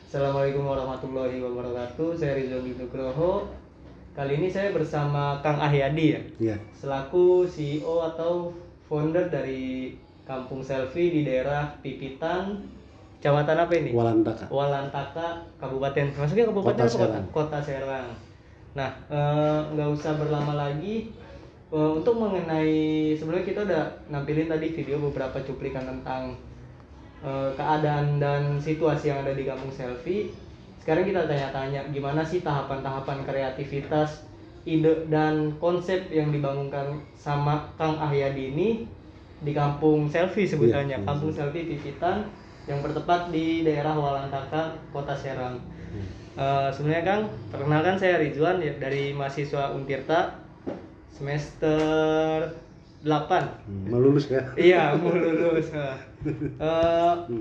Assalamualaikum warahmatullahi wabarakatuh. Saya Rizal Nugroho. Kali ini saya bersama Kang Ahyadi ya, selaku CEO atau founder dari Kampung Selfie di daerah Pipitan, Kecamatan apa ini? Walantaka, Kabupaten. Maksudnya Kabupaten Kota Serang. Nah, nggak usah berlama lagi. Untuk mengenai sebelumnya kita udah nampilin tadi video beberapa cuplikan tentang keadaan dan situasi yang ada di Kampung Selfie. Sekarang kita tanya-tanya gimana sih tahapan-tahapan kreativitas, ide dan konsep yang dibangunkan sama Kang Ahyadi ini di Kampung Selfie sebutannya, Kampung Selfie Pipitan yang bertempat di daerah Walantaka, Kota Serang. Sebenarnya Kang, perkenalkan saya Ridwan ya, dari mahasiswa Untirta semester 8. Mau lulus ya? Iya, mau lulus.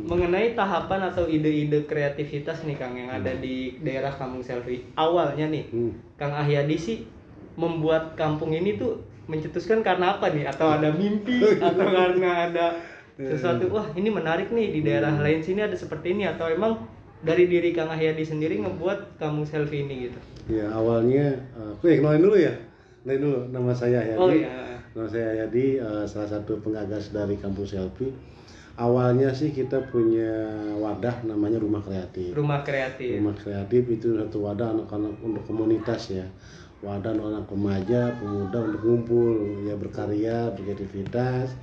Mengenai tahapan atau ide-ide kreativitas nih Kang yang ada di daerah Kampung Selfie. Awalnya nih, Kang Ahyadi sih membuat kampung ini tuh mencetuskan karena apa nih? Atau ada mimpi atau karena ada sesuatu, wah ini menarik nih di daerah lain sini ada seperti ini, atau emang dari diri Kang Ahyadi sendiri ngebuat Kampung Selfie ini gitu? Ya awalnya, kenalin dulu ya. Kenalin dulu, nama saya Ahyadi. Oh iya. Nama saya Ahyadi, salah satu penggagas dari Kampung Selfie. Awalnya sih kita punya wadah namanya Rumah Kreatif. Rumah Kreatif itu satu wadah anak-anak untuk komunitas ya. Wadah anak remaja, pemuda untuk ngumpul ya, berkarya, berkreativitas.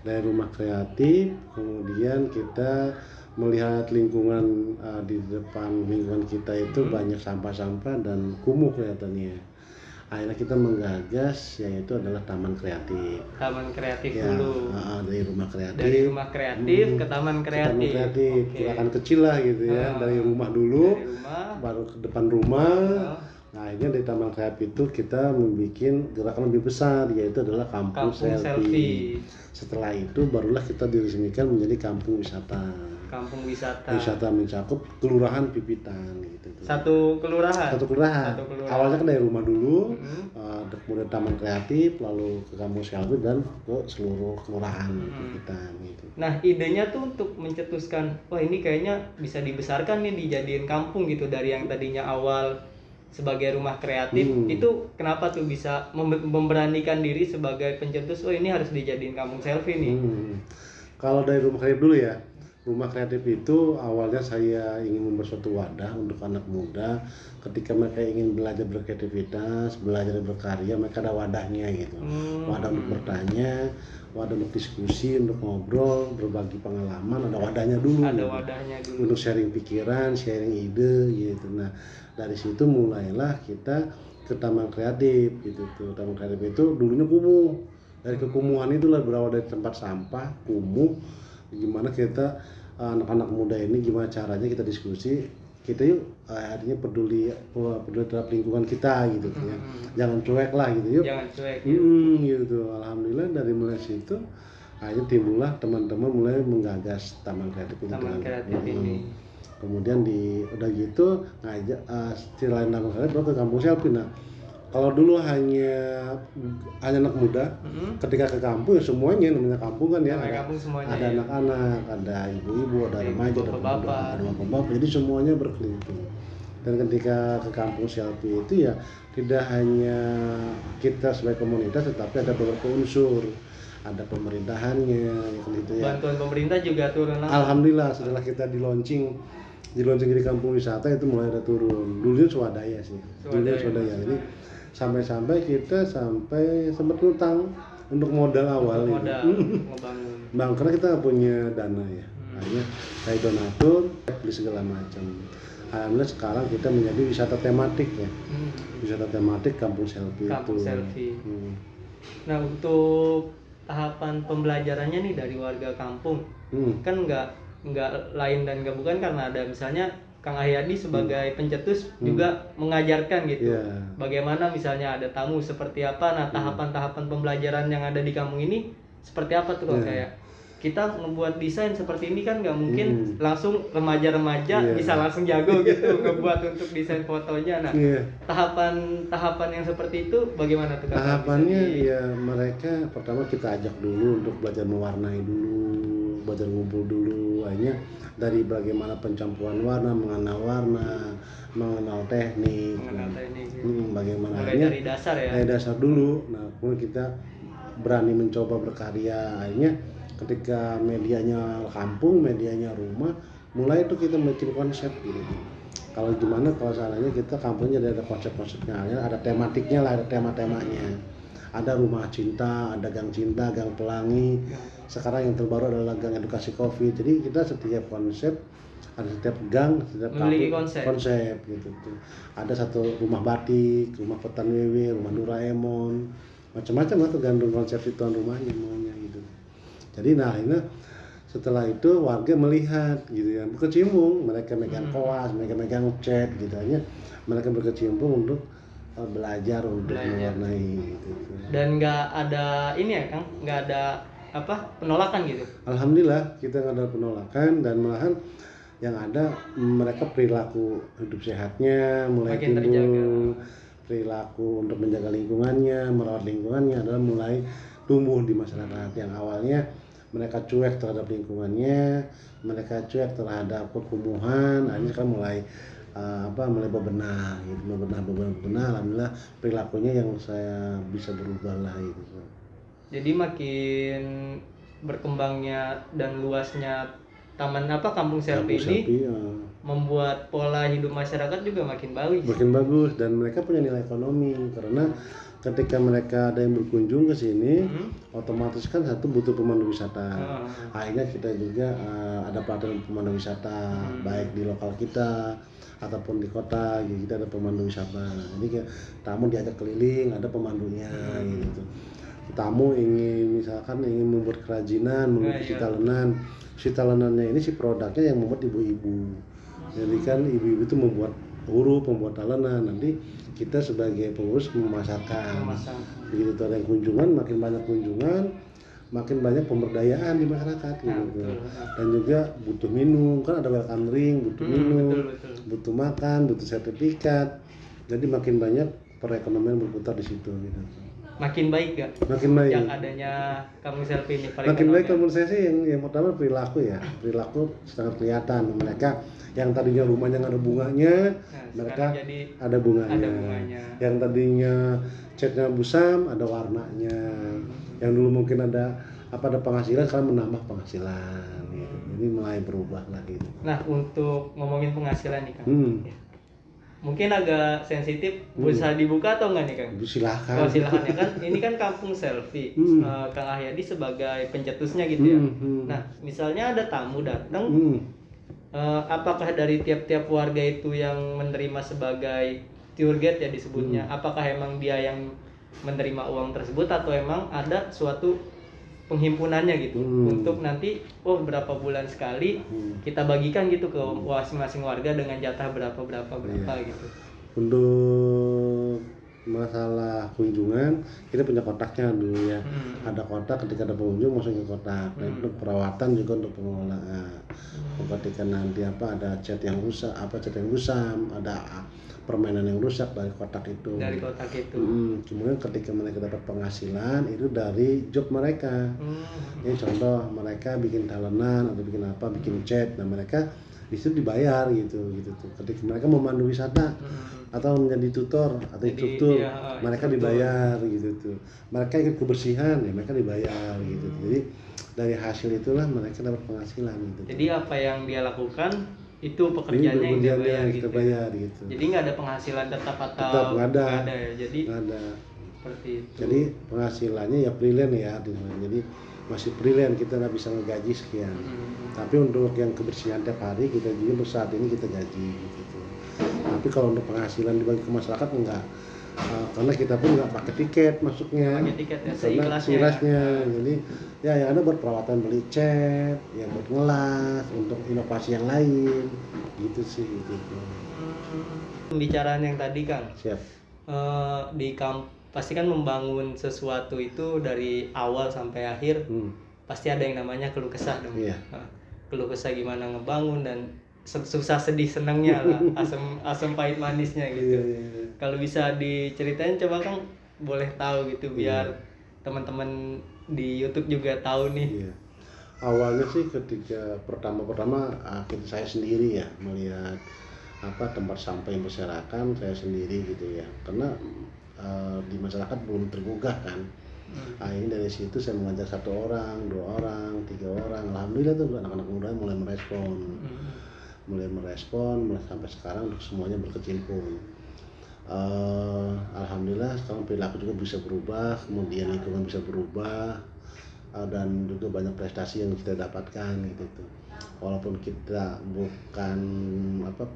Dari Rumah Kreatif, kemudian kita melihat lingkungan di depan lingkungan kita itu banyak sampah-sampah dan kumuh kelihatannya. Akhirnya kita menggagas yaitu adalah Taman Kreatif. Taman Kreatif ya, dulu. Dari Rumah Kreatif. Dari Rumah Kreatif ke Taman Kreatif. Taman Kreatif, gerakan kecil lah gitu ya. Dari rumah dulu, baru ke depan rumah. Nah akhirnya dari Taman Kreatif itu kita membuat gerakan lebih besar yaitu adalah Kampung Selfie. Setelah itu barulah kita diresmikan menjadi Kampung Wisata. Kampung wisata mencakup kelurahan Pipitan gitu. Satu kelurahan. Awalnya kan dari rumah dulu, kemudian Taman Kreatif, lalu ke Kampung Selfie dan ke seluruh kelurahan Pipitan gitu. Nah idenya tuh untuk mencetuskan, wah ini kayaknya bisa dibesarkan nih dijadiin kampung gitu, dari yang tadinya awal sebagai rumah kreatif itu kenapa tuh bisa memberanikan diri sebagai pencetus, oh ini harus dijadiin Kampung Selfie nih. Kalau dari Rumah Kreatif dulu ya. Rumah Kreatif itu awalnya saya ingin membuat suatu wadah untuk anak muda ketika mereka ingin belajar berkreativitas, belajar berkarya, mereka ada wadahnya gitu. Wadah untuk bertanya, wadah untuk diskusi, untuk ngobrol, berbagi pengalaman, ada wadahnya dulu. Untuk sharing pikiran, sharing ide gitu. Nah, dari situ mulailah kita ke Taman Kreatif gitu tuh. Taman Kreatif itu dulunya kumuh. Dari kekumuhan itulah berawal dari tempat sampah, kumuh. Gimana kita anak-anak muda ini gimana caranya kita diskusi, kita yuk artinya peduli terhadap lingkungan kita gitu ya. Jangan cuek lah gitu yuk. Gitu. Alhamdulillah dari mulai situ akhirnya timbullah teman-teman mulai menggagas Taman Kreatif ini. Kemudian udah gitu ngajak selain Taman Kreatif baru ke Kampung Selfie. Nah, kalau dulu hanya anak muda, ketika ke kampung ya semuanya namanya kampung kan ya. Ada anak-anak, ada ibu-ibu, ada remaja, ada bapak-bapak. Jadi semuanya berkeliling. Dan ketika ke Kampung Selfie itu ya tidak hanya kita sebagai komunitas, tetapi ada beberapa unsur. Ada pemerintahannya gitu ya. Bantuan pemerintah juga turun. Alhamdulillah setelah kita di launching di Kampung Wisata itu mulai ada turun. Dulunya swadaya sih. Jadi sampai kita sempat ngutang untuk modal awal Bang, karena kita nggak punya dana ya. Akhirnya kayak donatur, beli segala macam. Alhamdulillah sekarang kita menjadi wisata tematik ya. Wisata tematik Kampung Selfie. Nah untuk tahapan pembelajarannya nih dari warga kampung, kan nggak lain dan nggak bukan karena ada misalnya Kang Ahyadi sebagai pencetus juga mengajarkan gitu. Bagaimana misalnya ada tamu seperti apa, nah tahapan-tahapan pembelajaran yang ada di kampung ini seperti apa tuh Kang? Kayak kita membuat desain seperti ini kan nggak mungkin langsung remaja-remaja bisa langsung jago gitu ngebuat untuk desain fotonya. Nah tahapan-tahapan yang seperti itu bagaimana tuh Kang? Tahapannya ya mereka pertama kita ajak dulu untuk belajar mewarnai dulu, belajar ngumpul dulu, hanya dari bagaimana pencampuran warna, mengenal teknik, bagaimana mulai dari dasar ya. Dari dasar dulu. Nah, kemudian kita berani mencoba berkarya. Akhirnya ketika medianya kampung, medianya rumah, mulai itu kita bikin konsep gitu. Kalau gimana kalau salahnya kita kampungnya ada konsep-konsepnya, ada tematiknya lah, ada tema-temanya. Ada rumah cinta, ada gang cinta, gang pelangi. Sekarang yang terbaru adalah gang edukasi COVID. Jadi kita setiap konsep, ada setiap gang, setiap kampung konsep gitu tuh. Ada satu rumah batik, rumah Petan Wewe, rumah Doraemon, macam-macam lah tergantung konsep si tuan rumahnya maunya gitu. Jadi nah ini setelah itu warga melihat gitu ya, berkecimpung, mereka megang koas, mereka megang cat gitu aja, mereka berkecimpung untuk belajar untuk mewarnai gitu. Dan nggak ada ini ya Kang, nggak ada penolakan gitu. Alhamdulillah kita nggak ada penolakan, dan malahan yang ada mereka perilaku hidup sehatnya mulai makin timbul terjaga. Perilaku untuk menjaga lingkungannya, merawat lingkungannya adalah mulai tumbuh di masyarakat. Yang awalnya mereka cuek terhadap lingkungannya, mereka cuek terhadap kekumuhan, akhirnya kan mulai bebenah gitu, bebenah. Alhamdulillah perilakunya yang saya bisa berubah lah gitu. Jadi makin berkembangnya dan luasnya kampung selfie ini membuat pola hidup masyarakat juga makin bagus. Dan mereka punya nilai ekonomi karena ketika mereka ada yang berkunjung ke sini, otomatis kan satu butuh pemandu wisata. Akhirnya kita juga ada pelatihan pemandu wisata, baik di lokal kita ataupun di kota. Gitu. Kita ada pemandu wisata. Jadi tamu diajak keliling, ada pemandunya gitu. Tamu misalkan ingin membuat kerajinan, membuat si talenannya ini si produknya yang membuat ibu-ibu. Jadi kan ibu-ibu itu membuat huruf, membuat talenan. Nanti kita sebagai pengurus memasarkan. Begitu tuh ada yang kunjungan, makin banyak kunjungan, makin banyak pemberdayaan di masyarakat gitu. Dan juga butuh minum, kan ada welcome drink, butuh minum, butuh makan, butuh sertifikat. Jadi makin banyak perekonomian berputar di situ gitu. Makin baik gak? Makin baik. Yang adanya kampung selfie ini makin baik. Menurut saya sih yang pertama perilaku ya. Perilaku sangat kelihatan. Mereka yang tadinya rumahnya nggak ada bunganya, mereka ada bunganya. Yang tadinya catnya busam, ada warnanya. Yang dulu mungkin ada penghasilan, sekarang menambah penghasilan. Gitu. Jadi mulai berubah lagi. Nah, untuk ngomongin penghasilan nih Kang. Mungkin agak sensitif, bisa dibuka atau enggak nih Kang? Silahkan. Oh silahkan ya kan, ini kan kampung selfie. Kang Ahyadi sebagai pencetusnya gitu ya. Nah misalnya ada tamu datang, apakah dari tiap-tiap warga itu yang menerima sebagai tour guide ya disebutnya, apakah emang dia yang menerima uang tersebut atau emang ada suatu penghimpunannya gitu untuk nanti berapa bulan sekali kita bagikan gitu ke masing-masing warga dengan jatah berapa gitu. Untuk masalah kunjungan kita punya kotaknya dulu ya. Ada kotak, ketika ada pengunjung masuk ke kotak. Dan untuk perawatan juga untuk pengelolaan. Ketika nanti ada cat yang rusak, cat yang rusam, ada permainan yang rusak dari kotak itu. Kemudian ketika mereka dapat penghasilan itu dari job mereka. Ini contoh mereka bikin talenan atau bikin cat, nah mereka di situ dibayar gitu tuh. Ketika mereka memandu wisata atau menjadi tutor atau instruktur, mereka dibayar gitu tuh. Mereka ikut kebersihan ya mereka dibayar gitu. Jadi dari hasil itulah mereka dapat penghasilan gitu. Jadi apa yang dia lakukan itu pekerjaannya yang kita bayar gitu. Jadi nggak ada penghasilan tetap atau nggak ada ya. Jadi nggak ada seperti itu. Jadi penghasilannya ya freelance ya. Jadi masih freelance, kita nggak bisa ngegaji sekian. Tapi untuk yang kebersihan tiap hari kita juga saat ini kita gaji gitu. Tapi kalau untuk penghasilan dibagi ke masyarakat enggak. karena kita pun nggak pakai tiket masuknya, pakai tiket ya, karena seikhlasnya. Jadi ya yang ada buat perawatan, beli cat, yang buat ngelas, untuk inovasi yang lain, gitu sih gitu. Pembicaraan yang tadi Kang, Siap. Pasti kan membangun sesuatu itu dari awal sampai akhir pasti ada yang namanya keluh kesah dong. Iya. Keluh kesah gimana ngebangun dan susah sedih senangnya lah, asam pahit manisnya gitu. Iya. Kalau bisa diceritain coba Kang, boleh tahu gitu biar teman-teman di YouTube juga tahu nih. Iya. Awalnya sih ketika pertama saya sendiri ya melihat tempat sampah yang berserakan, saya sendiri gitu ya, karena di masyarakat belum tergugah kan. Ini dari situ saya mengajak 1 orang, 2 orang, 3 orang. Alhamdulillah tuh anak-anak muda mulai merespon sampai sekarang semuanya berkecimpung. Alhamdulillah sekarang perilaku juga bisa berubah, kemudian lingkungan bisa berubah, dan juga banyak prestasi yang kita dapatkan gitu tuh. Walaupun kita bukan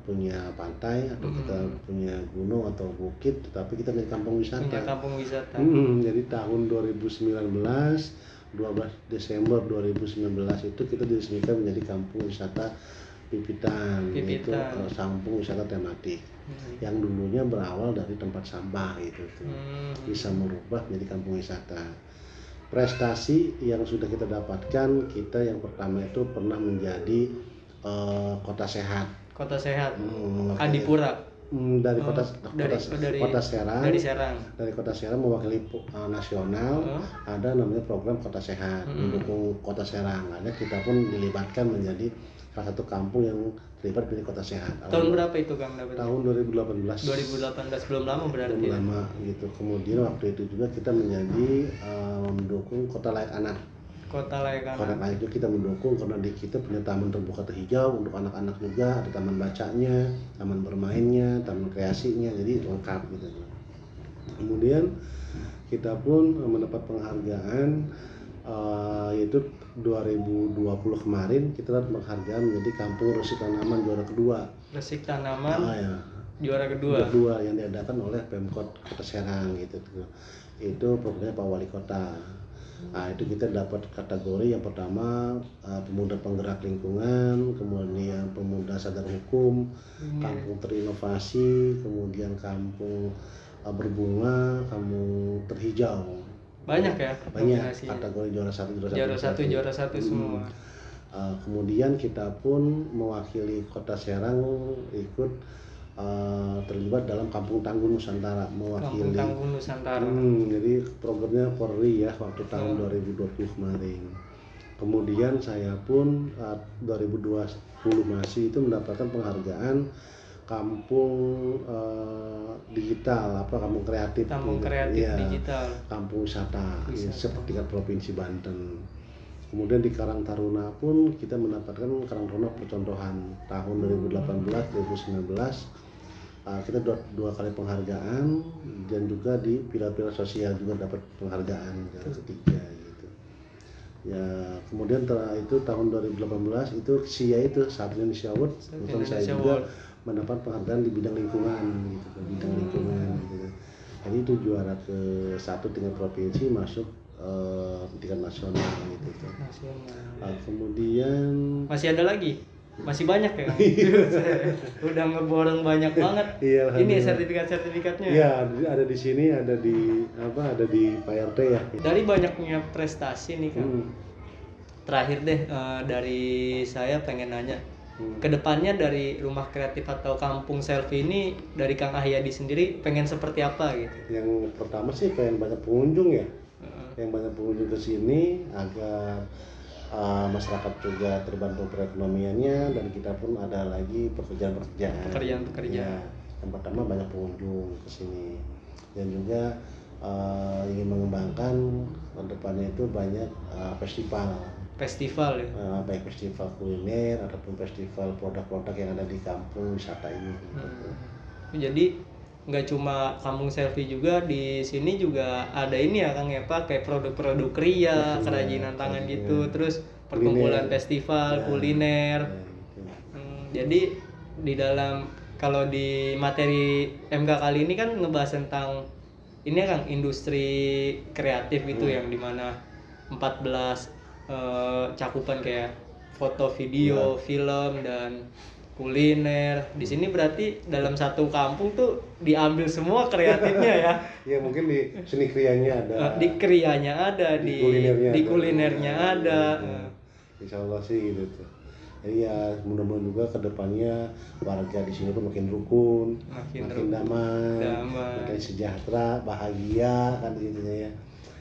punya pantai atau kita punya gunung atau bukit, tetapi kita punya kampung wisata. Jadi tahun 2019 12 Desember 2019 itu kita diresmikan menjadi kampung wisata Pipitan. Itu kampung wisata tematik yang dulunya berawal dari tempat sampah gitu tuh. Bisa merubah menjadi kampung wisata. Prestasi yang sudah kita dapatkan, kita yang pertama itu pernah menjadi kota sehat. Kota sehat. Adipura. Dari kota Serang. Dari kota Serang mewakili nasional. Ada namanya program kota sehat mendukung kota Serang. Ada kita pun dilibatkan menjadi salah satu kampung yang terlibat menjadi kota sehat. Tahun berapa itu Kang dapetnya? Tahun 2018. 2018, belum lama berarti. Belum lama gitu. Kemudian waktu itu juga kita menjadi mendukung kota layak anak. Kota layak itu kita mendukung karena di kita punya taman terbuka terhijau untuk anak-anak juga, ada taman bacanya, taman bermainnya, taman kreasinya, jadi lengkap gitu. Kemudian kita pun mendapat penghargaan, yaitu 2020 kemarin kita dapat penghargaan menjadi kampung resik tanaman juara kedua. Resik tanaman juara kedua yang diadakan oleh Pemkot Kota Serang gitu. Itu programnya Pak Wali Kota. Itu kita dapat kategori yang pertama pemuda penggerak lingkungan, kemudian pemuda sadar hukum, kampung terinovasi, kemudian kampung berbunga, kampung terhijau. Banyak ya? Banyak kategori juara satu semua. Kemudian kita pun mewakili Kota Serang ikut terlibat dalam Kampung Tangguh Nusantara, mewakili. Kampung Tangguh Nusantara. Jadi programnya Polri ya waktu tahun 2020 kemarin. Kemudian saya pun 2020 masih itu mendapatkan penghargaan kampung digital, kampung kreatif digital, kampung wisata. Seperti Provinsi Banten. Kemudian di Karang Taruna pun kita mendapatkan Karang Taruna percontohan tahun 2018-2019. Kita 2 kali penghargaan, dan juga di pilar-pilar sosial juga dapat penghargaan yang ketiga gitu. Ya, kemudian itu tahun 2018 itu SIA itu Saat Indonesia Award, saya juga mendapat penghargaan di bidang lingkungan gitu, gitu. Jadi itu juara ke-1 tingkat provinsi, masuk tingkat nasional gitu. Kemudian masih ada lagi? Masih banyak ya? Udah ngeborong banyak banget. Iya, ini sertifikatnya. Iya, ada di sini, ada di Pak RT ya. Dari banyaknya prestasi nih Kang. Terakhir deh, dari saya pengen nanya, kedepannya dari rumah kreatif atau kampung selfie ini dari Kang Ahyadi sendiri pengen seperti apa gitu? Yang pertama sih pengen banyak pengunjung ya, yang banyak pengunjung ke sini agar masyarakat juga terbantu perekonomiannya, dan kita pun ada lagi pekerjaan. Ya, yang pertama banyak pengunjung ke sini, dan juga ingin mengembangkan ke depannya itu banyak festival ya, baik festival kuliner ataupun festival produk-produk yang ada di kampung wisata ini. Jadi nggak cuma kampung selfie juga, di sini juga ada ini ya Kang ya, kayak produk-produk kria, kerajinan tangan gitu, terus perkumpulan festival kuliner. Jadi di dalam kalau di materi MK kali ini kan ngebahas tentang ini kan industri kreatif itu yang dimana 14 cakupan kayak foto, video, film dan kuliner. Di sini berarti dalam satu kampung tuh diambil semua kreatifnya ya. Ya mungkin di seni krianya ada. Di krianya ada, di kulinernya ada. Insya Allah sih gitu tuh. Jadi ya mudah-mudahan juga kedepannya warga di sini pun makin rukun, makin damai, makin sejahtera, bahagia kan intinya ya.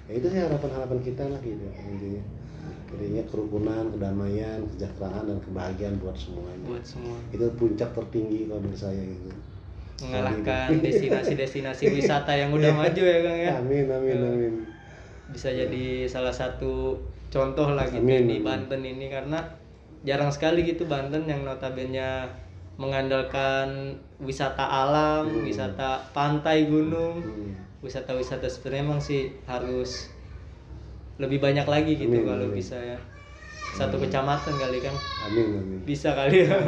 Ya itu sih harapan kita lah gitu intinya. Intinya kerukunan, kedamaian, kesejahteraan dan kebahagiaan buat semuanya. Buat semua. Itu puncak tertinggi kalau menurut saya gitu. Mengalahkan destinasi-destinasi wisata yang udah maju ya Kang ya. Amin. Bisa jadi salah satu contoh lah gitu di Banten ini, karena jarang sekali gitu Banten yang notabene mengandalkan wisata alam, wisata pantai, gunung, wisata-wisata sebenarnya emang sih harus lebih banyak lagi gitu kalau bisa ya. Satu kecamatan kali kan. Amin. Bisa kali ya.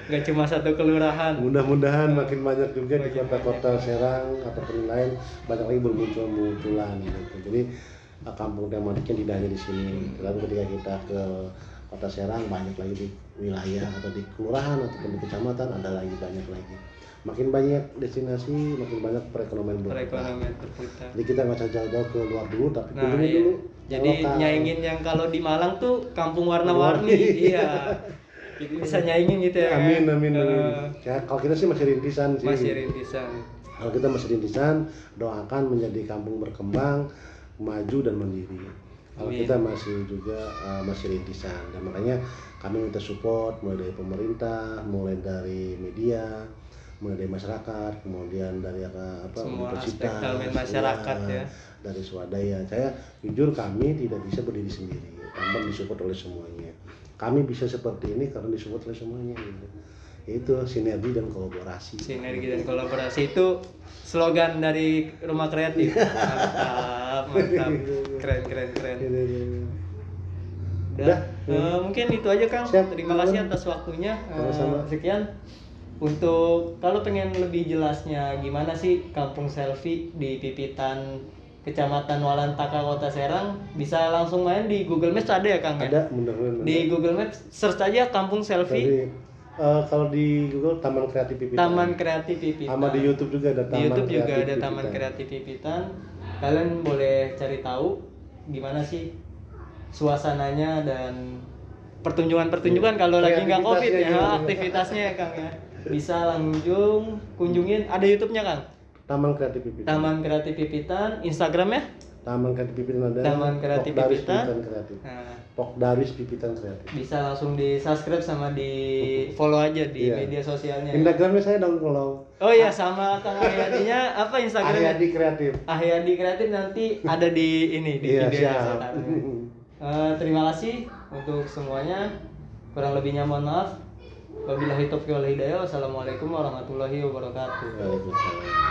Nggak cuma satu kelurahan. Mudah-mudahan makin banyak juga di kota-kota Serang ataupun lain banyak lagi bermunculan gitu. Jadi kampung tematiknya tidak hanya di sini. Lalu ketika kita ke Kota Serang banyak lagi di wilayah atau di kelurahan ataupun di kecamatan ada lagi banyak lagi. Makin banyak destinasi, makin banyak perekonomian berputar. Jadi kita nggak usah jauh-jauh ke luar dulu, tapi kunjungi dulu. Jadi nyaingin yang kalau di Malang tuh kampung warna-warni, iya. Bisa nyaingin gitu ya. Amin. Ya, kalau kita sih masih rintisan sih. Kalau kita masih rintisan, doakan menjadi kampung berkembang, maju dan mandiri. Kalau kita masih juga masih rintisan, dan makanya kami minta support mulai dari pemerintah, mulai dari media, mulai dari masyarakat, kemudian dari semua universitas, aspek masyarakat ya, dari swadaya. Saya jujur kami tidak bisa berdiri sendiri tanpa disupport oleh semuanya. Kami bisa seperti ini karena disupport oleh semuanya gitu. Itu sinergi dan kolaborasi. Sinergi dan kolaborasi itu slogan dari Rumah Kreatif. Mantap. Keren. Udah. Mungkin itu aja Kang. Terima kasih atas waktunya. Sekian. Untuk kalau pengen lebih jelasnya gimana sih Kampung Selfie di Pipitan Kecamatan Walantaka Kota Serang, bisa langsung main di Google Maps ada ya Kang ya? Ada, mudah-mudahan. Di Google Maps search aja Kampung Selfie. Kalau di Google Taman Kreatif Pipitan. Taman Kreatif Pipitan. Sama di YouTube juga ada Taman Kreatif Pipitan. Di YouTube juga ada Pipitan. Taman Kreatif Pipitan. Kalian boleh cari tahu gimana sih suasananya dan pertunjukan kalau lagi nggak COVID ya, aktivitasnya ya Kang ya. Bisa langsung kunjungin, ada YouTube-nya Kang? Taman Kreatif Pipitan. Taman Kreatif Pipitan, Instagramnya? Taman Kreatif Pipitan ada. Taman Kreatif Pipitan. Pokdaris Pipitan Kreatif. Bisa langsung di subscribe sama di follow aja di media sosialnya. Instagramnya saya dong follow. Oh iya, sama Kang Ahyadinya apa Instagramnya? Ahyadi Kreatif. Ahyadi Kreatif nanti ada di ini di video siap. Terima kasih untuk semuanya. Kurang lebihnya mohon maaf. Wabillahi taufiq wal hidayah. Wassalamualaikum warahmatullahi wabarakatuh. Waalaikumsalam.